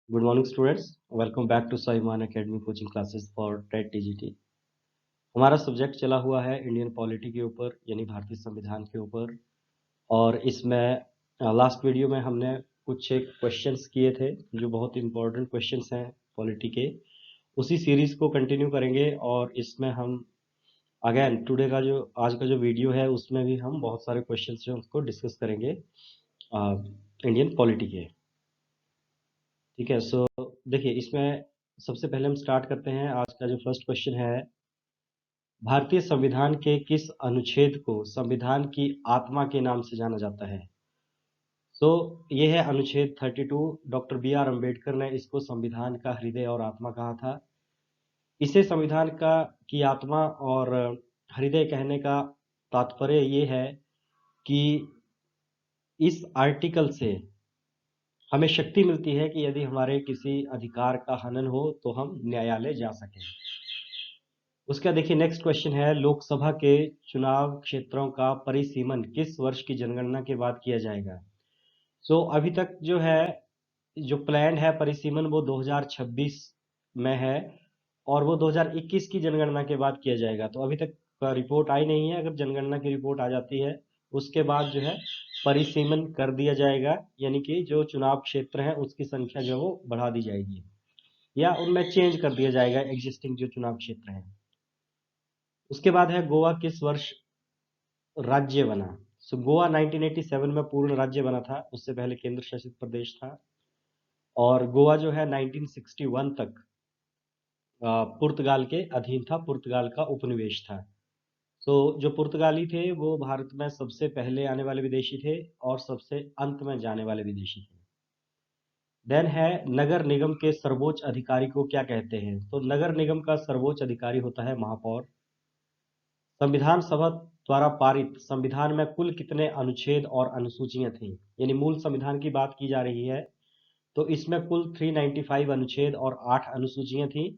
Good morning, students. Welcome back to Saiman Academy coaching classes for TET TGT. हमारा subject चला हुआ है Indian polity के ऊपर यानी भारतीय संविधान के ऊपर। और इसमें लास्ट वीडियो में हमने कुछ एक क्वेश्चंस किए थे जो बहुत इंपॉर्टेंट क्वेश्चंस हैं पॉलिटी के। उसी सीरीज को कंटिन्यू करेंगे और इसमें हम अगेन टुडे का जो आज का जो वीडियो है उसमें भी हम बहुत सारे क्वेश्चंस जो उसको डिस्कस करेंगे इंडियन पॉलिटी के। ठीक है, सो देखिए इसमें सबसे पहले हम स्टार्ट करते हैं। आज का जो फर्स्ट क्वेश्चन है, भारतीय संविधान के किस अनुच्छेद को संविधान की आत्मा के नाम से जाना जाता है? सो ये है अनुच्छेद 32। डॉक्टर बी आर अम्बेडकर ने इसको संविधान का हृदय और आत्मा कहा था। इसे संविधान का की आत्मा और हृदय कहने का तात्पर्य ये है कि इस आर्टिकल से हमें शक्ति मिलती है कि यदि हमारे किसी अधिकार का हनन हो तो हम न्यायालय जा सकें। उसका देखिए नेक्स्ट क्वेश्चन है, लोकसभा के चुनाव क्षेत्रों का परिसीमन किस वर्ष की जनगणना के बाद किया जाएगा? सो अभी तक जो है जो प्लान है परिसीमन वो 2026 में है और वो 2021 की जनगणना के बाद किया जाएगा। तो अभी तक रिपोर्ट आई नहीं है। अगर जनगणना की रिपोर्ट आ जाती है उसके बाद जो है परिसीमन कर दिया जाएगा, यानी कि जो चुनाव क्षेत्र है उसकी संख्या जो वो बढ़ा दी जाएगी या उनमें चेंज कर दिया जाएगा एग्जिस्टिंग जो चुनाव क्षेत्र है। उसके बाद है गोवा किस वर्ष राज्य बना? सो गोवा 1987 में पूर्ण राज्य बना था, उससे पहले केंद्र शासित प्रदेश था। और गोवा जो है 1961 तक पुर्तगाल के अधीन था, पुर्तगाल का उपनिवेश था। तो जो पुर्तगाली थे वो भारत में सबसे पहले आने वाले विदेशी थे और सबसे अंत में जाने वाले विदेशी थे। देन है नगर निगम के सर्वोच्च अधिकारी को क्या कहते हैं? तो नगर निगम का सर्वोच्च अधिकारी होता है महापौर। संविधान सभा द्वारा पारित संविधान में कुल कितने अनुच्छेद और अनुसूचियां थीं? यानी मूल संविधान की बात की जा रही है तो इसमें कुल 395 अनुच्छेद और 8 अनुसूचियां थीं।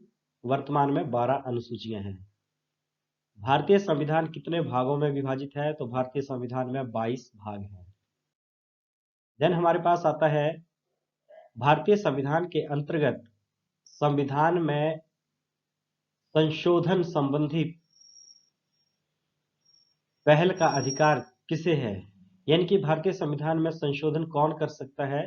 वर्तमान में 12 अनुसूचियां हैं। भारतीय संविधान कितने भागों में विभाजित है? तो भारतीय संविधान में 22 भाग हैं। देन हमारे पास आता है भारतीय संविधान के अंतर्गत संविधान में संशोधन संबंधी पहल का अधिकार किसे है? यानी कि भारतीय संविधान में संशोधन कौन कर सकता है?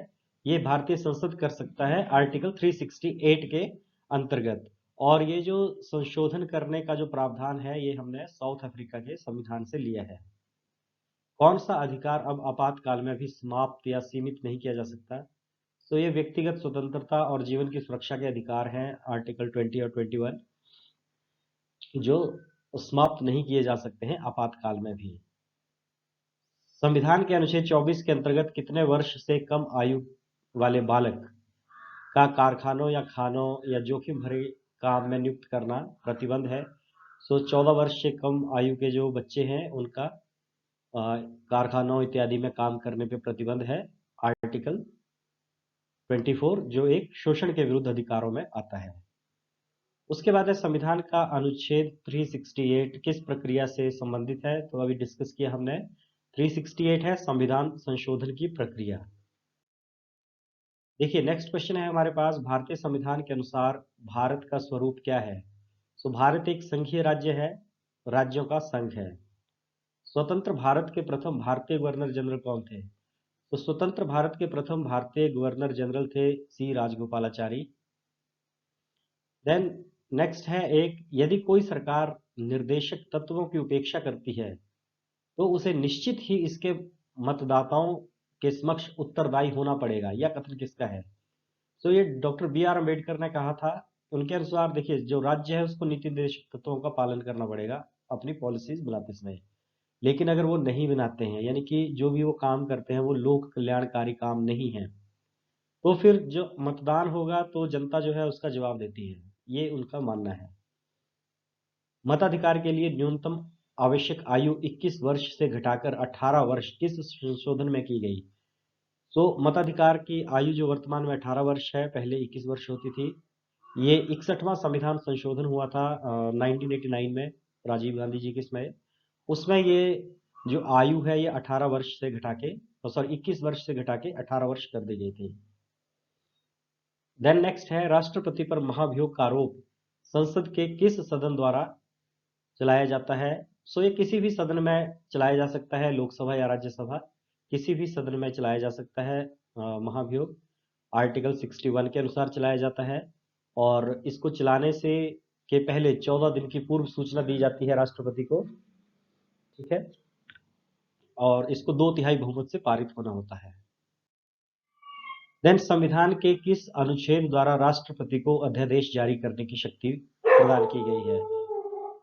ये भारतीय संसद कर सकता है आर्टिकल 368 के अंतर्गत। और ये जो संशोधन करने का जो प्रावधान है ये हमने साउथ अफ्रीका के संविधान से लिया है। कौन सा अधिकार अब आपातकाल में भी समाप्त या सीमित नहीं किया जा सकता? तो ये व्यक्तिगत स्वतंत्रता और जीवन की सुरक्षा के अधिकार हैं, आर्टिकल 20 और 21, जो समाप्त नहीं किए जा सकते हैं आपातकाल में भी। संविधान के अनुच्छेद 24 के अंतर्गत कितने वर्ष से कम आयु वाले बालक का कारखानों या खानों या जोखिम भरे काम में नियुक्त करना प्रतिबंध है? सो 14 वर्ष से कम आयु के जो बच्चे हैं उनका कारखानों इत्यादि में काम करने पे प्रतिबंध है, आर्टिकल 24, जो एक शोषण के विरुद्ध अधिकारों में आता है। उसके बाद है संविधान का अनुच्छेद 368 किस प्रक्रिया से संबंधित है? तो अभी डिस्कस किया हमने। 368 है संविधान संशोधन की प्रक्रिया। देखिए नेक्स्ट क्वेश्चन है हमारे पास, भारतीय संविधान के अनुसार भारत का स्वरूप क्या है? सो भारत एक संघीय राज्य है, राज्यों का संघ है। स्वतंत्र भारत के प्रथम भारतीय गवर्नर जनरल कौन थे? तो स्वतंत्र भारत के प्रथम भारतीय गवर्नर जनरल थे सी राजगोपालाचारी। देन नेक्स्ट है एक, यदि कोई सरकार निर्देशक तत्वों की उपेक्षा करती है तो उसे निश्चित ही इसके मतदाताओं के समक्ष उत्तरदायी होना पड़ेगा। यह कथन किसका है? तो ये डॉक्टर बी आर अम्बेडकर ने कहा था। उनके अनुसार देखिए जो राज्य है उसको नीति निर्देशक तत्वों का पालन करना पड़ेगा अपनी पॉलिसीज बनाते समय। लेकिन अगर वो नहीं बनाते हैं, यानी कि जो भी वो काम करते हैं वो लोक कल्याणकारी काम नहीं है, तो फिर जो मतदान होगा तो जनता जो है उसका जवाब देती है, ये उनका मानना है। मताधिकार के लिए न्यूनतम आवश्यक आयु 21 वर्ष से घटाकर 18 वर्ष किस संशोधन में की गई? तो मताधिकार की आयु जो वर्तमान में 18 वर्ष है, पहले 21 वर्ष होती थी। ये 61वां संविधान संशोधन हुआ था 1989 में राजीव गांधी जी के समय। उसमें ये जो आयु है ये 18 वर्ष से घटा के, सॉरी 21 वर्ष से घटा के 18 वर्ष कर दी गई थी। देन नेक्स्ट है राष्ट्रपति पर महाभियोग का आरोप संसद के किस सदन द्वारा चलाया जाता है। सो ये किसी भी सदन में चलाया जा सकता है, लोकसभा या राज्यसभा, किसी भी सदन में चलाया जा सकता है। महाभियोग आर्टिकल 61 के अनुसार चलाया जाता है और इसको चलाने से के पहले 14 दिन की पूर्व सूचना दी जाती है राष्ट्रपति को, ठीक है, और इसको 2/3 बहुमत से पारित होना होता है। देन संविधान के किस अनुच्छेद द्वारा राष्ट्रपति को अध्यादेश जारी करने की शक्ति प्रदान की गई है।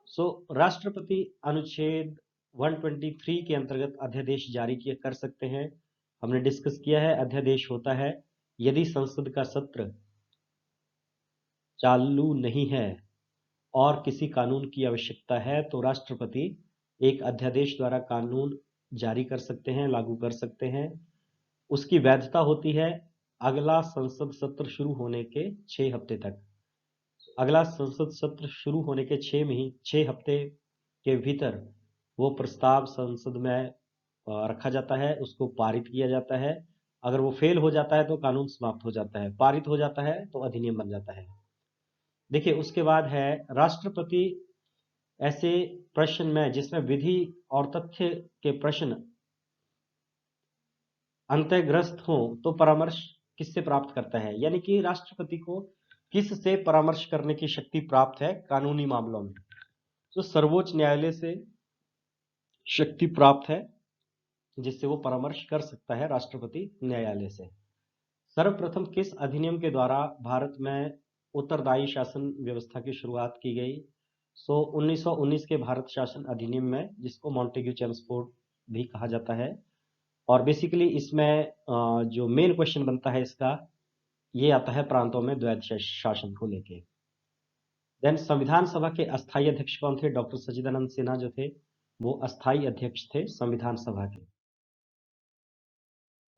सो राष्ट्रपति अनुच्छेद 123 के अंतर्गत अध्यादेश जारी किया कर सकते हैं। हमने डिस्कस किया है, अध्यादेश होता है यदि संसद का सत्र चालू नहीं है और किसी कानून की आवश्यकता है तो राष्ट्रपति एक अध्यादेश द्वारा कानून जारी कर सकते हैं, लागू कर सकते हैं। उसकी वैधता होती है अगला संसद सत्र शुरू होने के 6 हफ्ते तक। अगला संसद सत्र शुरू होने के 6 हफ्ते के भीतर वो प्रस्ताव संसद में रखा जाता है, उसको पारित किया जाता है। अगर वो फेल हो जाता है तो कानून समाप्त हो जाता है, पारित हो जाता है तो अधिनियम बन जाता है। देखिए उसके बाद है राष्ट्रपति ऐसे प्रश्न में जिसमें विधि और तथ्य के प्रश्न अंतःग्रस्त हो तो परामर्श किससे प्राप्त करता है, यानी कि राष्ट्रपति को किससे परामर्श करने की शक्ति प्राप्त है कानूनी मामलों में। तो सर्वोच्च न्यायालय से शक्ति प्राप्त है जिससे वो परामर्श कर सकता है राष्ट्रपति न्यायालय से। सर्वप्रथम किस अधिनियम के द्वारा भारत में उत्तरदायी शासन व्यवस्था की शुरुआत की गई। सो 1919 के भारत शासन अधिनियम में, जिसको मॉन्टेग्यू चेम्सफोर्ड भी कहा जाता है। और बेसिकली इसमें जो मेन क्वेश्चन बनता है इसका, ये आता है प्रांतों में द्वैध शासन को लेके। देन संविधान सभा के अस्थायी अध्यक्ष कौन थे। डॉक्टर सच्चिदानंद सिन्हा जो थे वो अस्थायी अध्यक्ष थे संविधान सभा के।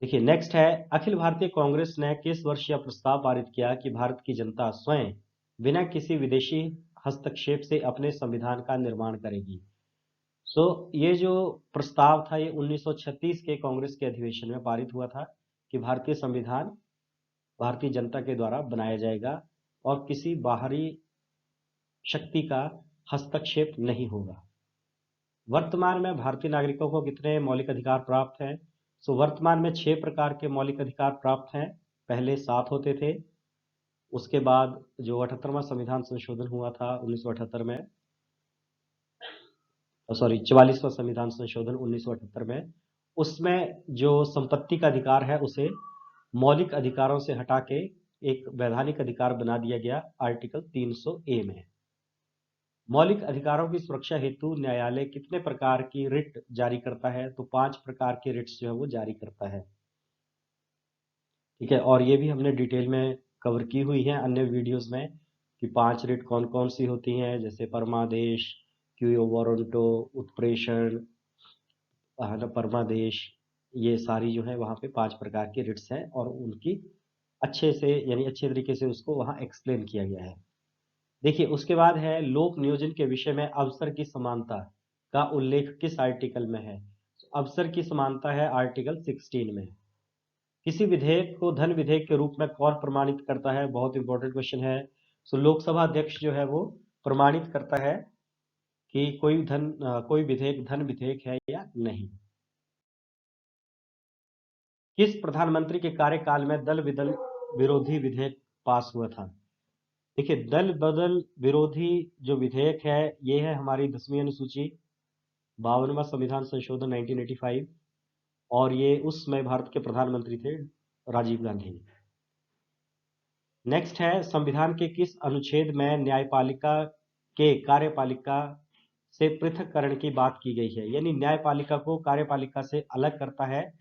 देखिए नेक्स्ट है अखिल भारतीय कांग्रेस ने किस वर्ष यह प्रस्ताव पारित किया कि भारत की जनता स्वयं बिना किसी विदेशी हस्तक्षेप से अपने संविधान का निर्माण करेगी। सो ये जो प्रस्ताव था ये 1936 के कांग्रेस के अधिवेशन में पारित हुआ था कि भारतीय संविधान भारतीय जनता के द्वारा बनाया जाएगा और किसी बाहरी शक्ति का हस्तक्षेप नहीं होगा। वर्तमान में भारतीय नागरिकों को कितने मौलिक अधिकार प्राप्त हैं। सो वर्तमान में 6 प्रकार के मौलिक अधिकार प्राप्त हैं। पहले 7 होते थे, उसके बाद जो 78वां संविधान संशोधन हुआ था 1978 में, सॉरी 44वां संविधान संशोधन 1978 में, उसमें जो संपत्ति का अधिकार है उसे मौलिक अधिकारों से हटा के एक वैधानिक अधिकार बना दिया गया आर्टिकल 300A में। मौलिक अधिकारों की सुरक्षा हेतु न्यायालय कितने प्रकार की रिट जारी करता है। तो 5 प्रकार की रिट्स जो है वो जारी करता है, ठीक है। और ये भी हमने डिटेल में कवर की हुई है अन्य वीडियोस में कि 5 रिट कौन कौन सी होती हैं, जैसे परमादेश, क्यूओ वारंटो, उत्प्रेषण, परमादेश, ये सारी जो है वहाँ पे 5 प्रकार की रिट्स हैं और उनकी अच्छे से यानी अच्छे तरीके से उसको वहाँ एक्सप्लेन किया गया है। देखिए उसके बाद है लोक नियोजन के विषय में अवसर की समानता का उल्लेख किस आर्टिकल में है। अवसर की समानता है आर्टिकल 16 में। किसी विधेयक को धन विधेयक के रूप में कौन प्रमाणित करता है, बहुत इंपॉर्टेंट क्वेश्चन है। सो लोकसभा अध्यक्ष जो है वो प्रमाणित करता है कि कोई विधेयक धन विधेयक है या नहीं। किस प्रधानमंत्री के कार्यकाल में दल बदल विरोधी विधेयक पास हुआ था। देखिए दल बदल विरोधी जो विधेयक है ये है हमारी 10वीं अनुसूची 52वां संविधान संशोधन 1985 और ये उस समय भारत के प्रधानमंत्री थे राजीव गांधी। नेक्स्ट है संविधान के किस अनुच्छेद में न्यायपालिका के कार्यपालिका से पृथककरण की बात की गई है, यानी न्यायपालिका को कार्यपालिका से अलग करता है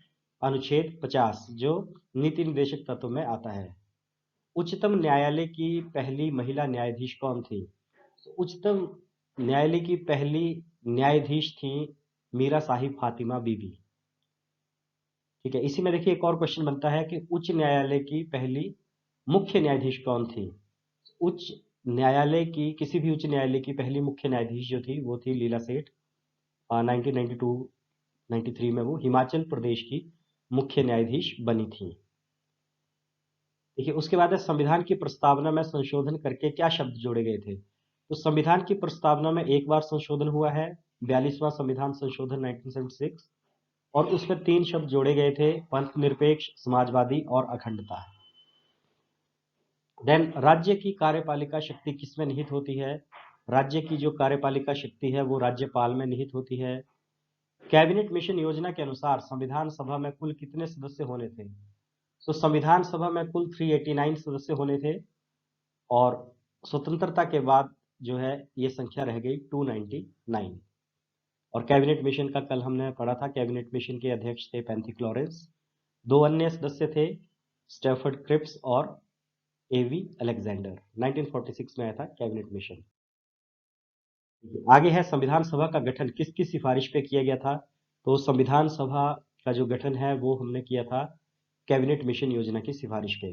अनुच्छेद 50 जो नीति निर्देशक तत्व में आता है। उच्चतम न्यायालय की पहली महिला न्यायाधीश कौन थी। उच्चतम न्यायालय की पहली न्यायाधीश थी मीरा साहिब फातिमा बीबी, ठीक है। इसी में देखिए एक और क्वेश्चन बनता है कि उच्च न्यायालय की पहली मुख्य न्यायाधीश कौन थी। उच्च न्यायालय की किसी भी उच्च न्यायालय की पहली मुख्य न्यायाधीश जो थी वो थी लीला सेठ। 1992-93 में वो हिमाचल प्रदेश की मुख्य न्यायाधीश बनी थी, देखिए उसके बाद है संविधान की प्रस्तावना में संशोधन करके क्या शब्द जोड़े गए थे। तो संविधान की प्रस्तावना में एक बार संशोधन हुआ है, 42वां संविधान संशोधन 1976, और उसमें 3 शब्द जोड़े गए थे, पंथ निरपेक्ष, समाजवादी और अखंडता। देन राज्य की कार्यपालिका शक्ति किसमें निहित होती है। राज्य की जो कार्यपालिका शक्ति है वो राज्यपाल में निहित होती है। कैबिनेट मिशन योजना के अनुसार संविधान सभा में कुल कितने सदस्य होने थे। तो संविधान सभा में कुल 389 सदस्य होने थे, और स्वतंत्रता के बाद जो है ये संख्या रह गई 299। और कैबिनेट मिशन का कल हमने पढ़ा था, कैबिनेट मिशन के अध्यक्ष थे पैंथिक लॉरेंस। 2 अन्य सदस्य थे, स्टैफर्ड क्रिप्स और एवी अलेक्जेंडर। 1946 में आया था कैबिनेट मिशन। आगे है संविधान सभा का गठन किसकी सिफारिश पे किया गया था। तो संविधान सभा का जो गठन है वो हमने किया था कैबिनेट मिशन योजना की सिफारिश पे।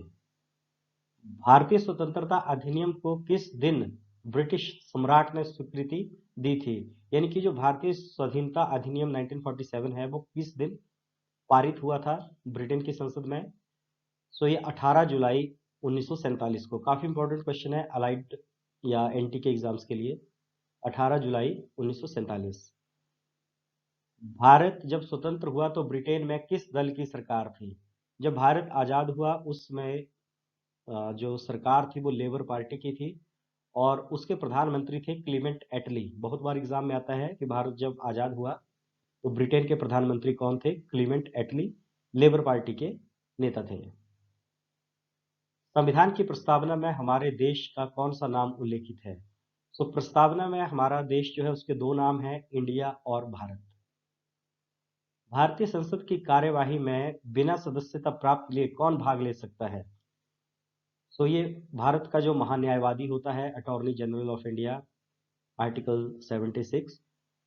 भारतीय स्वतंत्रता अधिनियम को किस दिन ब्रिटिश सम्राट ने स्वीकृति दी थी। यानी कि जो भारतीय स्वाधीनता अधिनियम 1947 है वो किस दिन पारित हुआ था ब्रिटेन की संसद में। सो ये 18 जुलाई 1947 को। काफी इंपॉर्टेंट क्वेश्चन है अलाइड या एनटी के एग्जाम्स के लिए। 18 जुलाई 1947। भारत जब स्वतंत्र हुआ तो ब्रिटेन में किस दल की सरकार थी। जब भारत आजाद हुआ उसमें जो सरकार थी वो लेबर पार्टी की थी, और उसके प्रधानमंत्री थे क्लीमेंट एटली। बहुत बार एग्जाम में आता है कि भारत जब आजाद हुआ तो ब्रिटेन के प्रधानमंत्री कौन थे, क्लीमेंट एटली, लेबर पार्टी के नेता थे। संविधान की प्रस्तावना में हमारे देश का कौन सा नाम उल्लेखित है। तो प्रस्तावना में हमारा देश जो है उसके 2 नाम हैं, इंडिया और भारत। भारतीय संसद की कार्यवाही में बिना सदस्यता प्राप्त लिए कौन भाग ले सकता है। तो ये भारत का जो महान्यायवादी होता है, attorney general of India, article 76,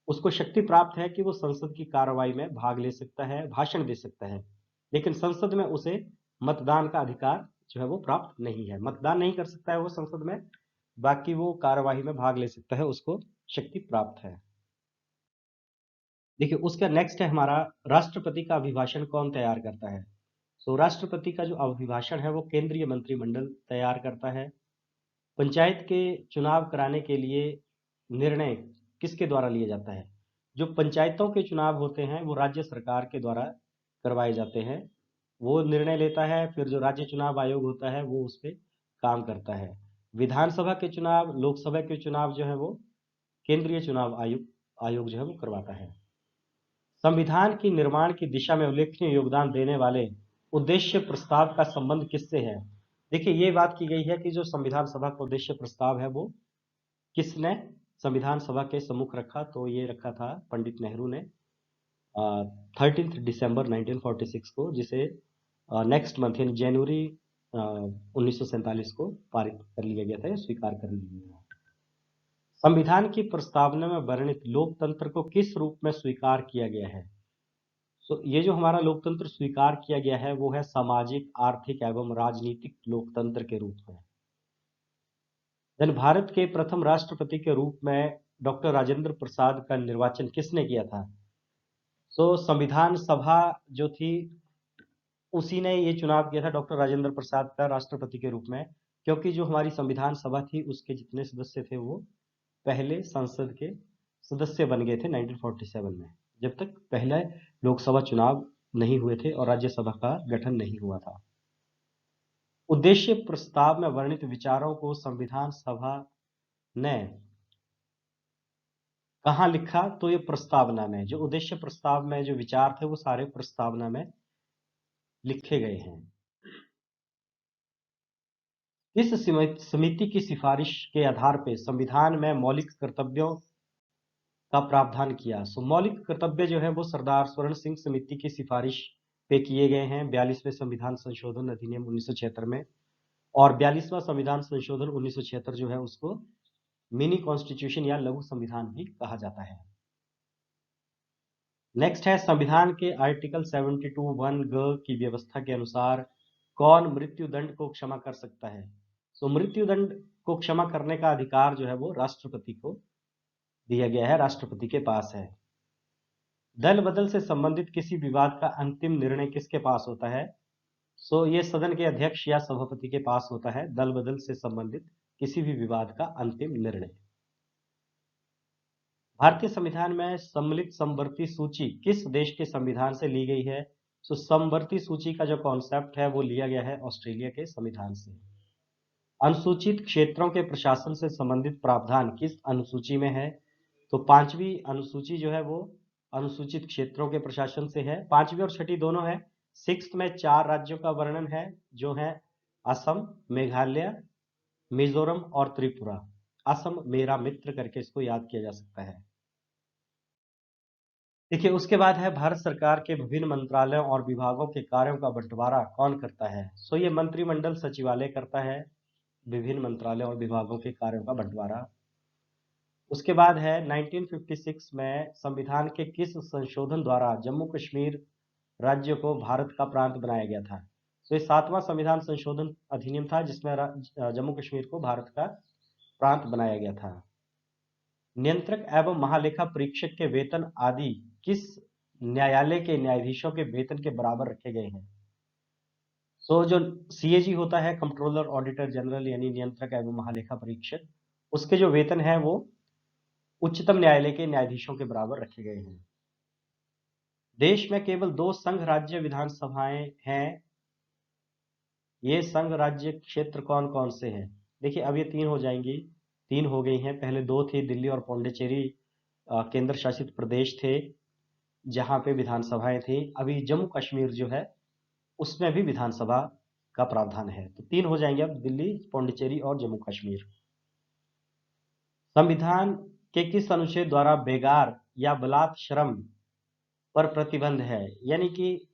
उसको शक्ति प्राप्त है कि वो संसद की कार्रवाई में भाग ले सकता है, भाषण दे सकता है, लेकिन संसद में उसे मतदान का अधिकार जो है वो प्राप्त नहीं है। मतदान नहीं कर सकता है वो संसद में, बाकी वो कार्यवाही में भाग ले सकता है, उसको शक्ति प्राप्त है। देखिए उसका नेक्स्ट है हमारा, राष्ट्रपति का अभिभाषण कौन तैयार करता है। सो राष्ट्रपति का जो अभिभाषण है वो केंद्रीय मंत्रिमंडल तैयार करता है। पंचायत के चुनाव कराने के लिए निर्णय किसके द्वारा लिया जाता है। जो पंचायतों के चुनाव होते हैं वो राज्य सरकार के द्वारा करवाए जाते हैं, वो निर्णय लेता है, फिर जो राज्य चुनाव आयोग होता है वो उस पर काम करता है। विधानसभा के चुनाव, लोकसभा के चुनाव जो है वो केंद्रीय चुनाव आयोग जो है वो करवाता है। संविधान की निर्माण की दिशा में उल्लेखनीय योगदान देने वाले उद्देश्य प्रस्ताव का संबंध किससे है। देखिए ये बात की गई है कि जो संविधान सभा का उद्देश्य प्रस्ताव है वो किसने संविधान सभा के सम्मुख रखा, तो ये रखा था पंडित नेहरू ने 13 दिसंबर 1946 को, जिसे नेक्स्ट मंथ यानी जनवरी 1947 को पारित कर लिया गया था या स्वीकार कर लिया गया था। संविधान की प्रस्तावना में वर्णित लोकतंत्र को किस रूप में स्वीकार किया गया है। तो ये जो हमारा लोकतंत्र स्वीकार किया गया है वो है सामाजिक, आर्थिक एवं राजनीतिक लोकतंत्र के रूप में। देन भारत के प्रथम राष्ट्रपति के रूप में डॉक्टर राजेंद्र प्रसाद का निर्वाचन किसने किया था। सो संविधान सभा जो थी उसी ने ये चुनाव किया था डॉक्टर राजेंद्र प्रसाद का राष्ट्रपति के रूप में, क्योंकि जो हमारी संविधान सभा थी उसके जितने सदस्य थे वो पहले संसद के सदस्य बन गए थे 1947 में, जब तक पहले लोकसभा चुनाव नहीं हुए थे और राज्यसभा का गठन नहीं हुआ था। उद्देश्य प्रस्ताव में वर्णित विचारों को संविधान सभा ने कहाँ लिखा, तो ये प्रस्तावना में, जो उद्देश्य प्रस्ताव में जो विचार थे वो सारे प्रस्तावना में लिखे गए हैं। इस समिति की सिफारिश के आधार पर संविधान में मौलिक कर्तव्यों का प्रावधान किया। सो मौलिक कर्तव्य जो है वो सरदार स्वर्ण सिंह समिति की सिफारिश पे किए गए हैं 42वें संविधान संशोधन अधिनियम 1976 में, और 42वां संविधान संशोधन 1976 जो है उसको मिनी कॉन्स्टिट्यूशन या लघु संविधान भी कहा जाता है। नेक्स्ट है संविधान के आर्टिकल 72(1) की व्यवस्था के अनुसार कौन मृत्यु दंड को क्षमा कर सकता है। सो मृत्यु दंड को क्षमा करने का अधिकार जो है वो राष्ट्रपति को दिया गया है, राष्ट्रपति के पास है। दल बदल से संबंधित किसी विवाद का अंतिम निर्णय किसके पास होता है। सो ये सदन के अध्यक्ष या सभापति के पास होता है दल बदल से संबंधित किसी भी विवाद का अंतिम निर्णय। भारतीय संविधान में सम्मिलित समवर्ती सूची किस देश के संविधान से ली गई है? सो समवर्ती सूची का जो कॉन्सेप्ट है वो लिया गया है ऑस्ट्रेलिया के संविधान से। अनुसूचित क्षेत्रों के प्रशासन से संबंधित प्रावधान किस अनुसूची में है? तो 5वीं अनुसूची जो है वो अनुसूचित क्षेत्रों के प्रशासन से है। 5वीं और 6ठी दोनों है। 6th में 4 राज्यों का वर्णन है जो है असम, मेघालय, मिजोरम और त्रिपुरा। असम मेरा मित्र करके इसको याद किया जा सकता है। देखिए उसके बाद है भारत सरकार के विभिन्न मंत्रालयों और विभागों के कार्यों का बंटवारा कौन करता है? सो ये मंत्रिमंडल सचिवालय करता है विभिन्न मंत्रालयों और विभागों के कार्यों का बंटवारा। उसके बाद है 1956 में संविधान के किस संशोधन द्वारा जम्मू कश्मीर राज्य को भारत का प्रांत बनाया गया था? तो ये 7वां संविधान संशोधन अधिनियम था जिसमें जम्मू कश्मीर को भारत का प्रांत बनाया गया था। नियंत्रक एवं महालेखा परीक्षक के वेतन आदि किस न्यायालय के न्यायाधीशों के वेतन के बराबर रखे गए हैं? सो जो सीएजी होता है कंट्रोलर ऑडिटर जनरल यानी नियंत्रक एवं महालेखा परीक्षक, उसके जो वेतन है वो उच्चतम न्यायालय के न्यायाधीशों के बराबर रखे गए हैं। देश में केवल 2 संघ राज्य विधानसभाएं हैं। ये संघ राज्य क्षेत्र कौन कौन से हैं? देखिए अब ये 3 हो जाएंगी, 3 हो गई हैं। पहले 2 थी, दिल्ली और पौंडीचेरी केंद्र शासित प्रदेश थे जहां पे विधानसभाएं थी। अभी जम्मू कश्मीर जो है उसमें भी विधानसभा का प्रावधान है। तो 3 हो जाएंगे अब, दिल्ली, पौंडीचेरी और जम्मू कश्मीर। संविधान के किस अनुच्छेद द्वारा बेगार या बलात् श्रम पर प्रतिबंध है? यानी कि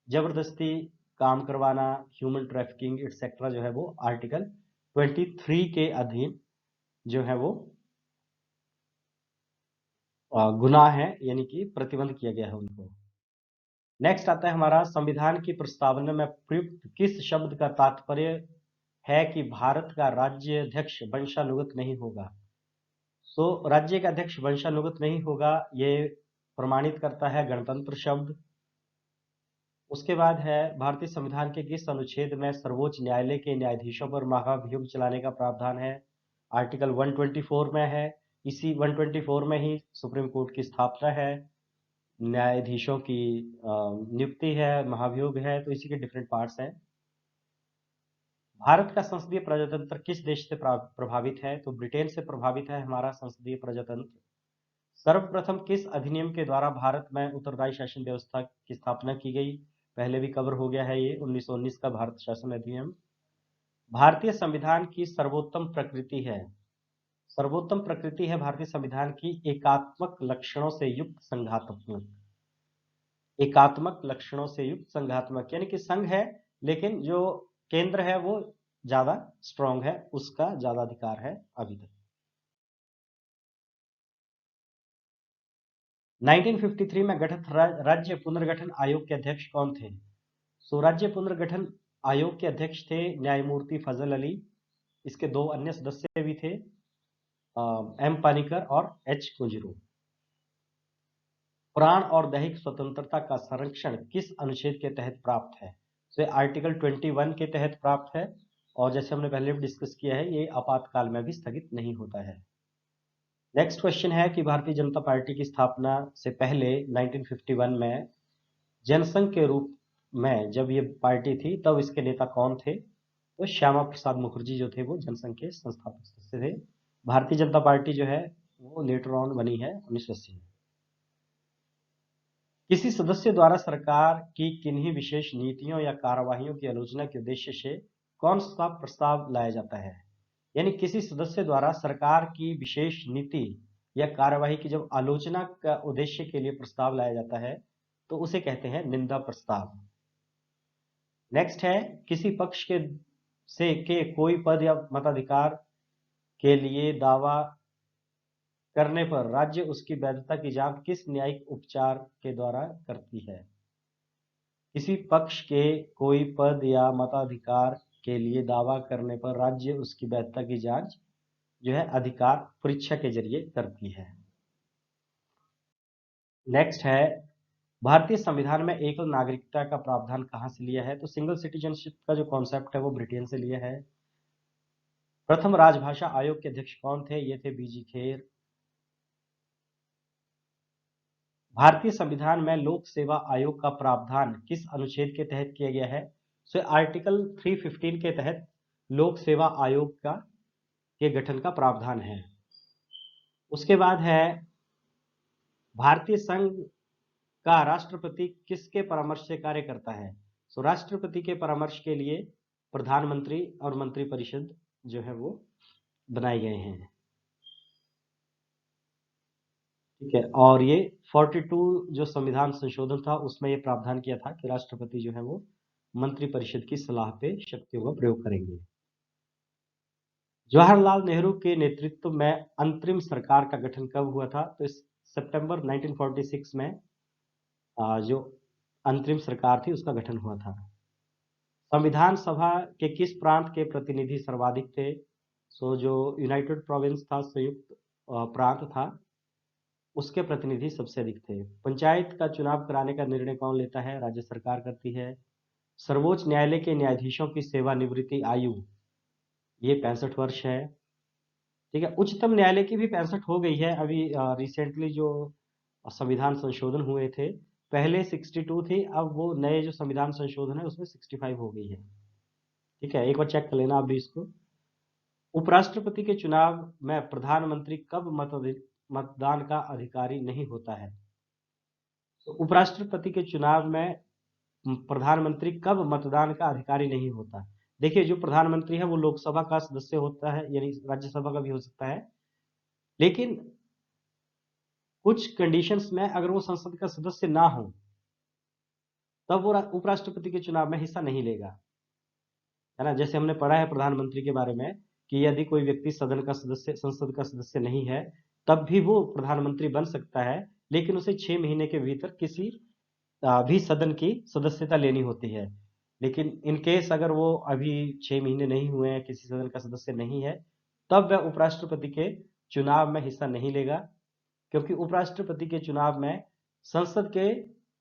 जबरदस्ती काम करवाना, ह्यूमन ट्रैफिकिंग एक्सेट्रा जो है वो आर्टिकल 23 के अधीन जो है वो गुनाह है, यानी कि प्रतिबंध किया गया है उनको। नेक्स्ट आता है हमारा संविधान की प्रस्तावना में प्रयुक्त किस शब्द का तात्पर्य है कि भारत का राज्य अध्यक्ष वंशानुगत नहीं होगा? सो राज्य का अध्यक्ष वंशानुगत नहीं होगा, ये प्रमाणित करता है गणतंत्र शब्द। उसके बाद है भारतीय संविधान के किस अनुच्छेद में सर्वोच्च न्यायालय के न्यायाधीशों पर महाभियोग चलाने का प्रावधान है? आर्टिकल 124 में है। इसी 124 में ही सुप्रीम कोर्ट की स्थापना है, न्यायाधीशों की नियुक्ति है, महाभियोग है, तो इसी के डिफरेंट पार्ट्स हैं। भारत का संसदीय प्रजातंत्र किस देश से प्रभावित है? तो ब्रिटेन से प्रभावित है हमारा संसदीय प्रजातंत्र। सर्वप्रथम किस अधिनियम के द्वारा भारत में उत्तरदायी शासन व्यवस्था की स्थापना की गई? पहले भी कवर हो गया है ये, 1919 का भारत शासन अधिनियम। भारतीय संविधान की सर्वोत्तम प्रकृति है। सर्वोत्तम प्रकृति है भारतीय संविधान की एकात्मक लक्षणों से युक्त संघात्मक। एकात्मक लक्षणों से युक्त संघात्मक यानी कि संघ है लेकिन जो केंद्र है वो ज्यादा स्ट्रांग है, उसका ज्यादा अधिकार है अभी तक। 1953 में गठित राज्य पुनर्गठन आयोग के अध्यक्ष कौन थे? सो राज्य पुनर्गठन आयोग के अध्यक्ष थे न्यायमूर्ति फजल अली। इसके 2 अन्य सदस्य भी थे, एम पानिकर और एच कुंजरू। प्राण और दैहिक स्वतंत्रता का संरक्षण किस अनुच्छेद के तहत प्राप्त है? तो आर्टिकल 21 के तहत प्राप्त है और जैसे हमने पहले भी डिस्कस किया है ये आपातकाल में भी स्थगित नहीं होता है। नेक्स्ट क्वेश्चन है कि भारतीय जनता पार्टी की स्थापना से पहले 1951 में जनसंघ के रूप में जब ये पार्टी थी तब इसके नेता कौन थे? तो श्यामा प्रसाद मुखर्जी जो थे वो जनसंघ के संस्थापक सदस्य थे। भारतीय जनता पार्टी जो है वो लेटर ऑन बनी है 1980 में। किसी सदस्य द्वारा सरकार की किन्हीं विशेष नीतियों या कार्यवाहियों की आलोचना के उद्देश्य से कौन सा प्रस्ताव लाया जाता है? यानी किसी सदस्य द्वारा सरकार की विशेष नीति या कार्यवाही की जब आलोचना का उद्देश्य के लिए प्रस्ताव लाया जाता है तो उसे कहते हैं निंदा प्रस्ताव। नेक्स्ट है किसी पक्ष के कोई पद या मताधिकार के लिए दावा करने पर राज्य उसकी वैधता की जांच किस न्यायिक उपचार के द्वारा करती है? किसी पक्ष के कोई पद या मताधिकार के लिए दावा करने पर राज्य उसकी वैधता की जांच जो है अधिकार परीक्षा के जरिए करती है। नेक्स्ट है भारतीय संविधान में एकल नागरिकता का प्रावधान कहाँ से लिया है? तो सिंगल सिटीजनशिप का जो कॉन्सेप्ट है वो ब्रिटेन से लिया है। प्रथम राजभाषा आयोग के अध्यक्ष कौन थे? ये थे बीजी खेर। भारतीय संविधान में लोक सेवा आयोग का प्रावधान किस अनुच्छेद के तहत किया गया है? सो आर्टिकल 315 के तहत लोक सेवा आयोग का के गठन का प्रावधान है। उसके बाद है भारतीय संघ का राष्ट्रपति किसके परामर्श से कार्य करता है? सो राष्ट्रपति के परामर्श के लिए प्रधानमंत्री और मंत्रिपरिषद जो है वो बनाए गए हैं। ठीक है, और ये 42 जो संविधान संशोधन था उसमें ये प्रावधान किया था कि राष्ट्रपति जो है वो मंत्रिपरिषद की सलाह पे शक्तियों का प्रयोग करेंगे। जवाहरलाल नेहरू के नेतृत्व में अंतरिम सरकार का गठन कब हुआ था? तो इस सितंबर 1946 में जो अंतरिम सरकार थी उसका गठन हुआ था। संविधान सभा के किस प्रांत के प्रतिनिधि सर्वाधिक थे? सो जो यूनाइटेड प्रोविंस था, संयुक्त प्रांत था, उसके प्रतिनिधि सबसे अधिक थे। पंचायत का चुनाव कराने का निर्णय कौन लेता है? राज्य सरकार करती है। सर्वोच्च न्यायालय के न्यायाधीशों की सेवानिवृत्ति आयु ये 65 वर्ष है। ठीक है, उच्चतम न्यायालय की भी 65 हो गई है। अभी रिसेंटली जो संविधान संशोधन हुए थे, पहले 62 थी, अब वो नए जो संविधान संशोधन है उसमें 65 हो गई है। ठीक है, एक बार चेक कर लेना आप भी इसको। उपराष्ट्रपति के चुनाव में प्रधानमंत्री कब मतदान का अधिकारी नहीं होता है? तो उपराष्ट्रपति के चुनाव में प्रधानमंत्री कब मतदान का अधिकारी नहीं होता? देखिए, जो प्रधानमंत्री है वो लोकसभा का सदस्य होता है, यानी राज्यसभा का भी हो सकता है, लेकिन कुछ कंडीशंस में अगर वो संसद का सदस्य ना हो तब वो उपराष्ट्रपति के चुनाव में हिस्सा नहीं लेगा, है ना। जैसे हमने पढ़ा है प्रधानमंत्री के बारे में कि यदि कोई व्यक्ति सदन का सदस्य, संसद का सदस्य नहीं है, तब भी वो प्रधानमंत्री बन सकता है, लेकिन उसे 6 महीने के भीतर किसी भी सदन की सदस्यता लेनी होती है। लेकिन इन केस अगर वो अभी 6 महीने नहीं हुए हैं, किसी सदन का सदस्य नहीं है, तब वह उपराष्ट्रपति के चुनाव में हिस्सा नहीं लेगा, क्योंकि उपराष्ट्रपति के चुनाव में संसद के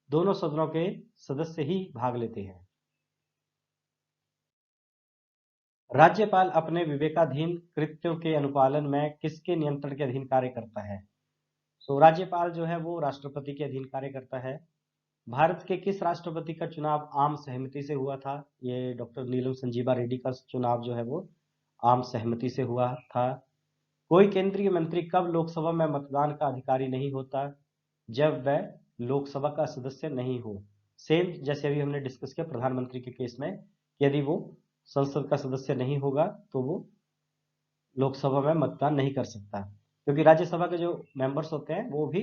दोनों सदनों के सदस्य ही भाग लेते हैं। राज्यपाल अपने विवेकाधीन कृत्यों के अनुपालन में किसके नियंत्रण के अधीन कार्य करता है? तो राज्यपाल जो है वो राष्ट्रपति के अधीन कार्य करता है। भारत के किस राष्ट्रपति का चुनाव आम सहमति से हुआ था? ये डॉक्टर नीलम संजीवा रेड्डी का चुनाव जो है वो आम सहमति से हुआ था। कोई केंद्रीय मंत्री कब लोकसभा में मतदान का अधिकारी नहीं होता? जब वह लोकसभा का सदस्य नहीं हो। सेम जैसे अभी हमने डिस्कस किया प्रधानमंत्री के केस में, यदि वो संसद का सदस्य नहीं होगा तो वो लोकसभा में मतदान नहीं कर सकता, क्योंकि राज्यसभा के जो मेंबर्स होते हैं वो भी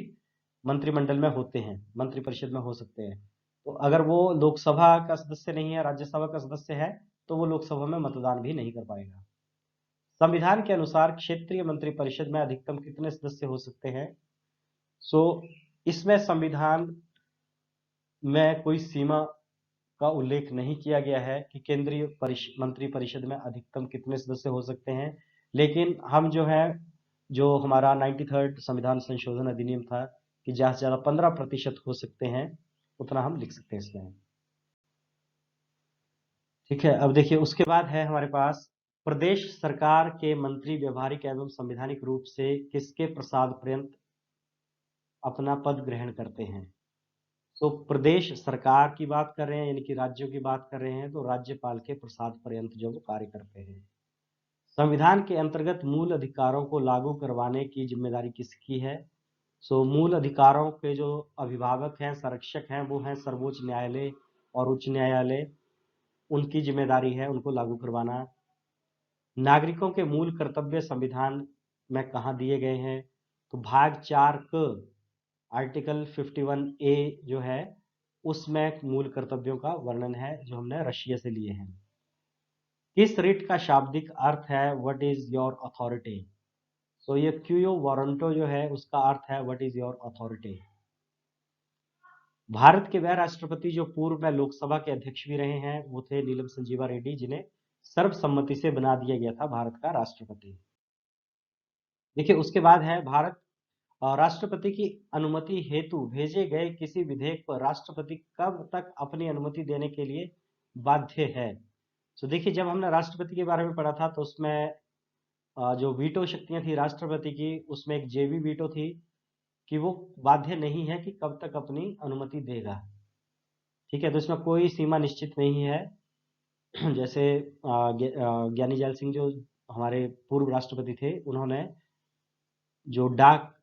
मंत्रिमंडल में होते हैं, मंत्रिपरिषद में हो सकते हैं। तो अगर वो लोकसभा का सदस्य नहीं है, राज्यसभा का सदस्य है, तो वो लोकसभा में मतदान भी नहीं कर पाएगा। संविधान के अनुसार क्षेत्रीय मंत्रिपरिषद में अधिकतम कितने सदस्य हो सकते हैं? सो इसमें संविधान में कोई सीमा का उल्लेख नहीं किया गया है कि केंद्रीय मंत्रिपरिषद में अधिकतम कितने सदस्य हो सकते हैं, लेकिन हम जो है, जो हमारा 93rd संविधान संशोधन अधिनियम था कि ज्यादा से ज्यादा 15% हो सकते हैं, उतना हम लिख सकते हैं इसमें। ठीक है, अब देखिए उसके बाद है हमारे पास प्रदेश सरकार के मंत्री व्यवहारिक एवं संवैधानिक रूप से किसके प्रसाद पर्यंत अपना पद ग्रहण करते हैं? तो प्रदेश सरकार की बात कर रहे हैं, यानी कि राज्यों की बात कर रहे हैं, तो राज्यपाल के प्रसाद पर्यंत जो वो कार्य करते हैं। संविधान के अंतर्गत मूल अधिकारों को लागू करवाने की जिम्मेदारी किसकी है? सो मूल अधिकारों के जो अभिभावक हैं, संरक्षक हैं, वो हैं सर्वोच्च न्यायालय और उच्च न्यायालय। उनकी जिम्मेदारी है उनको लागू करवाना। नागरिकों के मूल कर्तव्य संविधान में कहाँ दिए गए हैं? तो भाग 4 क आर्टिकल 51A जो है उसमें मूल कर्तव्यों का वर्णन है, जो हमने रशिया से लिए हैं। किस रिट का शाब्दिक अर्थ है व्हाट इज योर अथॉरिटी? सो ये क्यूयो वारंटो जो है उसका अर्थ है what is your authority. Bharat के वह राष्ट्रपति जो पूर्व में लोकसभा के अध्यक्ष भी रहे हैं वो थे नीलम संजीवा रेड्डी, जिन्हें सर्वसम्मति से बना दिया गया था भारत का राष्ट्रपति। देखिए उसके बाद है भारत राष्ट्रपति की अनुमति हेतु भेजे गए किसी विधेयक पर राष्ट्रपति कब तक अपनी अनुमति देने के लिए बाध्य है। तो देखिए, जब हमने राष्ट्रपति के बारे में पढ़ा था तो उसमें जो वीटो शक्तियां थी राष्ट्रपति की, उसमें एक जेवी वीटो थी कि वो बाध्य नहीं है कि कब तक अपनी अनुमति देगा। ठीक है, तो इसमें कोई सीमा निश्चित नहीं है। जैसे ज्ञानी जैल सिंह जो हमारे पूर्व राष्ट्रपति थे, उन्होंने जो डाक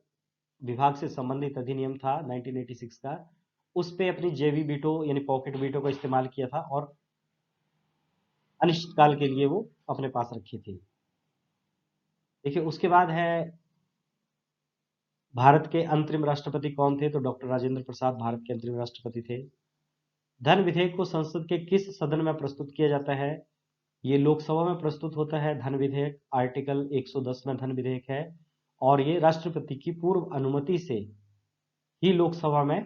विभाग से संबंधित अधिनियम था 1986 का, उस पे अपनी जेवी वीटो यानी पॉकेट वीटो का इस्तेमाल किया था और अनिश्चितकाल के लिए वो अपने पास रखी थी। देखिए, उसके बाद है भारत के अंतरिम राष्ट्रपति कौन थे, तो डॉक्टर राजेंद्र प्रसाद भारत के अंतरिम राष्ट्रपति थे। धन विधेयक को संसद के किस सदन में प्रस्तुत किया जाता है, ये लोकसभा में प्रस्तुत होता है। धन विधेयक आर्टिकल 110 में धन विधेयक है और ये राष्ट्रपति की पूर्व अनुमति से ही लोकसभा में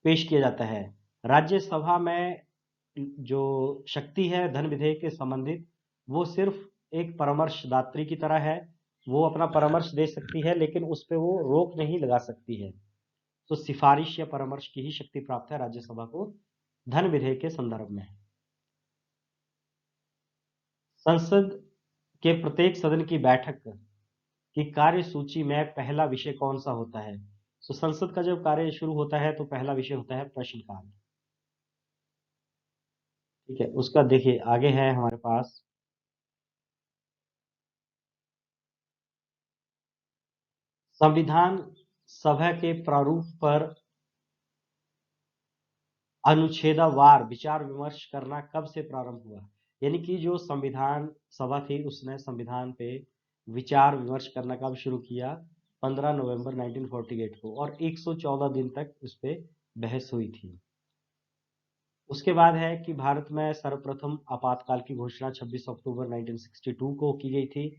पेश किया जाता है। राज्यसभा में जो शक्ति है धन विधेयक के संबंधित, वो सिर्फ एक परामर्शदात्री की तरह है। वो अपना परामर्श दे सकती है लेकिन उस पे वो रोक नहीं लगा सकती है। तो सिफारिश या परामर्श की ही शक्ति प्राप्त है राज्यसभा को धन विधेयक के संदर्भ में। संसद के प्रत्येक सदन की बैठक की कार्य सूची में पहला विषय कौन सा होता है। तो संसद का जब कार्य शुरू होता है तो पहला विषय होता है प्रश्नकाल। ठीक है, उसका देखिए आगे है हमारे पास संविधान सभा के प्रारूप पर अनुच्छेदवार विचार विमर्श करना कब से प्रारंभ हुआ। यानी कि जो संविधान सभा थी उसने संविधान पे विचार विमर्श करना कब शुरू किया, 15 नवंबर 1948 को, और 114 दिन तक उस पे बहस हुई थी। उसके बाद है कि भारत में सर्वप्रथम आपातकाल की घोषणा 26 अक्टूबर 1962 को की गई थी,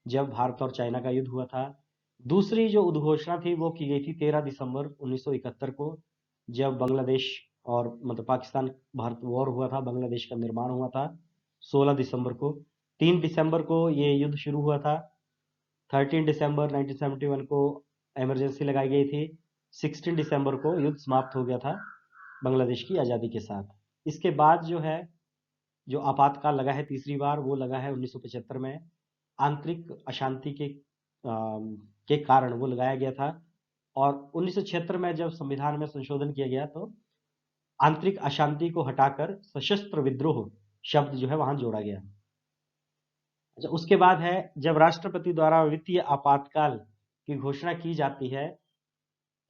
जब भारत और चाइना का युद्ध हुआ था। दूसरी जो उद्घोषणा थी वो की गई थी 13 दिसंबर 1971 को, जब बांग्लादेश और मतलब पाकिस्तान भारत वॉर हुआ था, बांग्लादेश का निर्माण हुआ था 16 दिसंबर को। 3 दिसंबर को ये युद्ध शुरू हुआ था। 13 दिसंबर 1971 को इमरजेंसी लगाई गई थी। 16 दिसंबर को युद्ध समाप्त हो गया था बांग्लादेश की आज़ादी के साथ। इसके बाद जो है, जो आपातकाल लगा है तीसरी बार, वो लगा है 1975 में। आंतरिक अशांति के कारण वो लगाया गया था। और 1976 में जब संविधान में संशोधन किया गया तो आंतरिक अशांति को हटाकर सशस्त्र विद्रोह शब्द जो है वहां जोड़ा गया। अच्छा, उसके बाद है जब राष्ट्रपति द्वारा वित्तीय आपातकाल की घोषणा की जाती है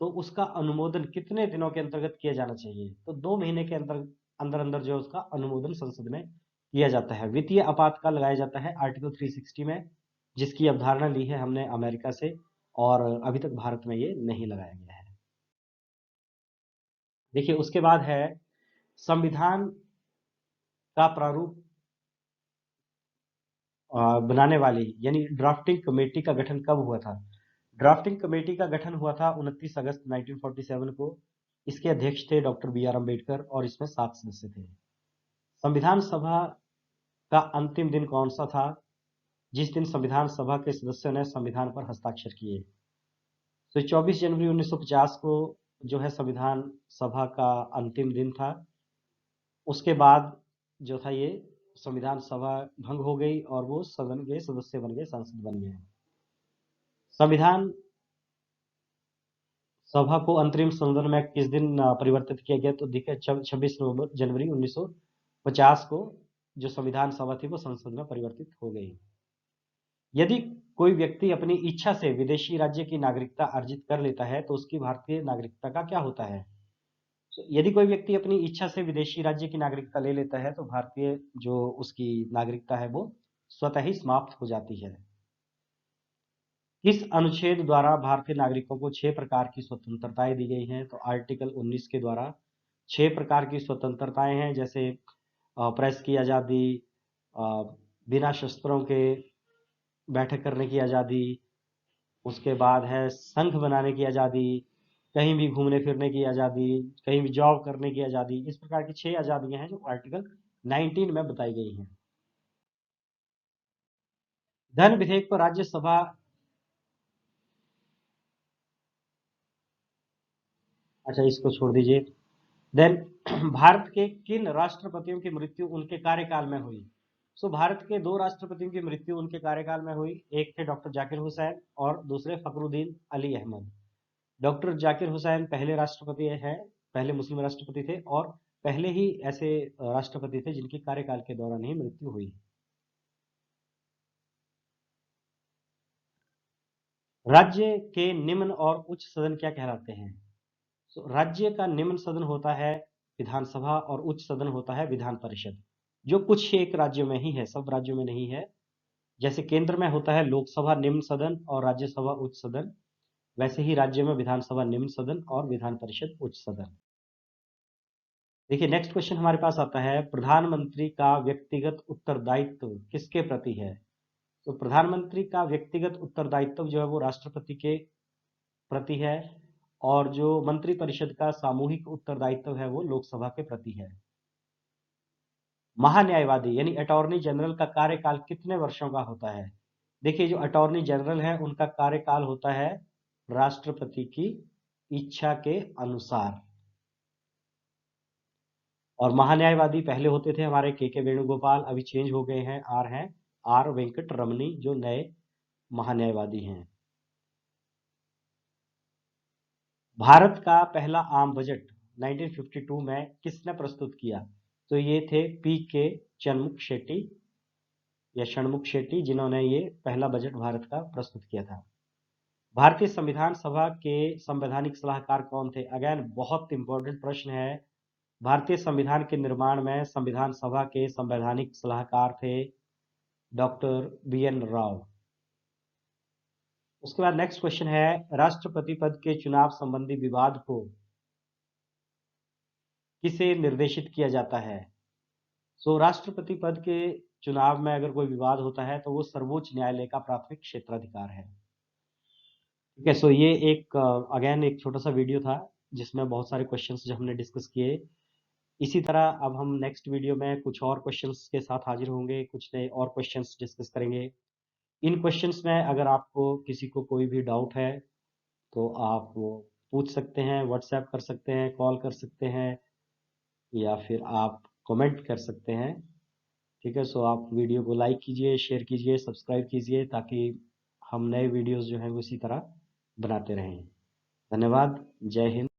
तो उसका अनुमोदन कितने दिनों के अंतर्गत किया जाना चाहिए। तो 2 महीने के अंदर अंदर जो है उसका अनुमोदन संसद में किया जाता है। वित्तीय आपातकाल लगाया जाता है आर्टिकल 360 में, जिसकी अवधारणा ली है हमने अमेरिका से, और अभी तक भारत में ये नहीं लगाया गया है। देखिए, उसके बाद है संविधान का प्रारूप बनाने वाली यानी ड्राफ्टिंग कमेटी का गठन कब हुआ था। ड्राफ्टिंग कमेटी का गठन हुआ था 29 अगस्त 1947 को। इसके अध्यक्ष थे डॉक्टर बी आर अम्बेडकर और इसमें 7 सदस्य थे। संविधान सभा का अंतिम दिन कौन सा था, जिस दिन संविधान सभा के सदस्यों ने संविधान पर हस्ताक्षर किए। तो 24 जनवरी 1950 को जो है संविधान सभा का अंतिम दिन था। उसके बाद जो था ये संविधान सभा भंग हो गई और वो सदन के सदस्य बन गए, सांसद बन गए। संविधान सभा को अंतरिम सदन में किस दिन परिवर्तित किया गया, तो देखिए 26 जनवरी 1950 को जो संविधान सभा थी वो संसद में परिवर्तित हो गई। यदि कोई व्यक्ति अपनी इच्छा से विदेशी राज्य की नागरिकता अर्जित कर लेता है तो उसकी भारतीय नागरिकता का क्या होता है। यदि कोई व्यक्ति अपनी इच्छा से विदेशी राज्य की नागरिकता ले लेता है तो भारतीय जो उसकी नागरिकता है वो स्वतः ही समाप्त हो जाती है। किस अनुच्छेद द्वारा भारतीय नागरिकों को 6 प्रकार की स्वतंत्रताएं दी गई हैं, तो आर्टिकल 19 के द्वारा 6 प्रकार की स्वतंत्रताएं हैं, जैसे प्रेस की आज़ादी, बिना शस्त्रों के बैठक करने की आज़ादी, उसके बाद है संघ बनाने की आज़ादी, कहीं भी घूमने फिरने की आज़ादी, कहीं भी जॉब करने की आज़ादी। इस प्रकार की 6 आज़ादियां हैं जो आर्टिकल 19 में बताई गई हैं। धन विधेयक पर राज्यसभा अच्छा, इसको छोड़ दीजिए। देन भारत के किन राष्ट्रपतियों की मृत्यु उनके कार्यकाल में हुई? सो भारत के 2 राष्ट्रपतियों की मृत्यु उनके कार्यकाल में हुई। एक थे डॉक्टर जाकिर हुसैन और दूसरे फखरुद्दीन अली अहमद। डॉक्टर जाकिर हुसैन पहले राष्ट्रपति हैं, पहले मुस्लिम राष्ट्रपति थे और पहले ही ऐसे राष्ट्रपति थे जिनकी कार्यकाल के दौरान ही मृत्यु हुई। राज्य के निम्न और उच्च सदन क्या कहलाते हैं? तो राज्य का निम्न सदन होता है विधानसभा और उच्च सदन होता है विधान परिषद, जो कुछ एक राज्यों में ही है, सब राज्यों में नहीं है। जैसे केंद्र में होता है लोकसभा निम्न सदन और राज्यसभा उच्च सदन, वैसे ही राज्य में विधानसभा निम्न सदन और विधान परिषद उच्च सदन। देखिए नेक्स्ट क्वेश्चन हमारे पास आता है, प्रधानमंत्री का व्यक्तिगत उत्तरदायित्व किसके प्रति है? तो प्रधानमंत्री का व्यक्तिगत उत्तरदायित्व जो है वो राष्ट्रपति के प्रति है और जो मंत्रिपरिषद का सामूहिक उत्तरदायित्व है वो लोकसभा के प्रति है। महान्यायवादी यानी अटॉर्नी जनरल का कार्यकाल कितने वर्षों का होता है? देखिए जो अटॉर्नी जनरल है उनका कार्यकाल होता है राष्ट्रपति की इच्छा के अनुसार। और महान्यायवादी पहले होते थे हमारे के वेणुगोपाल, अभी चेंज हो गए हैं, हैं आर वेंकट रमनी जो नए महान्यायवादी हैं। भारत का पहला आम बजट 1952 में किसने प्रस्तुत किया? तो ये थे पी के चनमुख शेट्टी या षणमुख शेट्टी, जिन्होंने ये पहला बजट भारत का प्रस्तुत किया था। भारतीय संविधान सभा के संवैधानिक सलाहकार कौन थे? अगेन बहुत इंपॉर्टेंट प्रश्न है। भारतीय संविधान के निर्माण में संविधान सभा के संवैधानिक सलाहकार थे डॉक्टर बी एन राव। उसके बाद नेक्स्ट क्वेश्चन है, राष्ट्रपति पद के चुनाव संबंधी विवाद को किसे निर्देशित किया जाता है? सो राष्ट्रपति पद के चुनाव में अगर कोई विवाद होता है तो वो सर्वोच्च न्यायालय का प्राथमिक क्षेत्राधिकार है। ठीक है, सो ये एक अगेन एक छोटा सा वीडियो था जिसमें बहुत सारे क्वेश्चंस जो हमने डिस्कस किए। इसी तरह अब हम नेक्स्ट वीडियो में कुछ और क्वेश्चंस के साथ हाजिर होंगे, कुछ नए और क्वेश्चंस डिस्कस करेंगे। इन क्वेश्चंस में अगर आपको किसी को कोई भी डाउट है तो आप वो पूछ सकते हैं, व्हाट्सएप कर सकते हैं, कॉल कर सकते हैं या फिर आप कमेंट कर सकते हैं। ठीक है, सो आप वीडियो को लाइक कीजिए, शेयर कीजिए, सब्सक्राइब कीजिए ताकि हम नए वीडियोस जो हैं वो इसी तरह बनाते रहें। धन्यवाद। जय हिंद।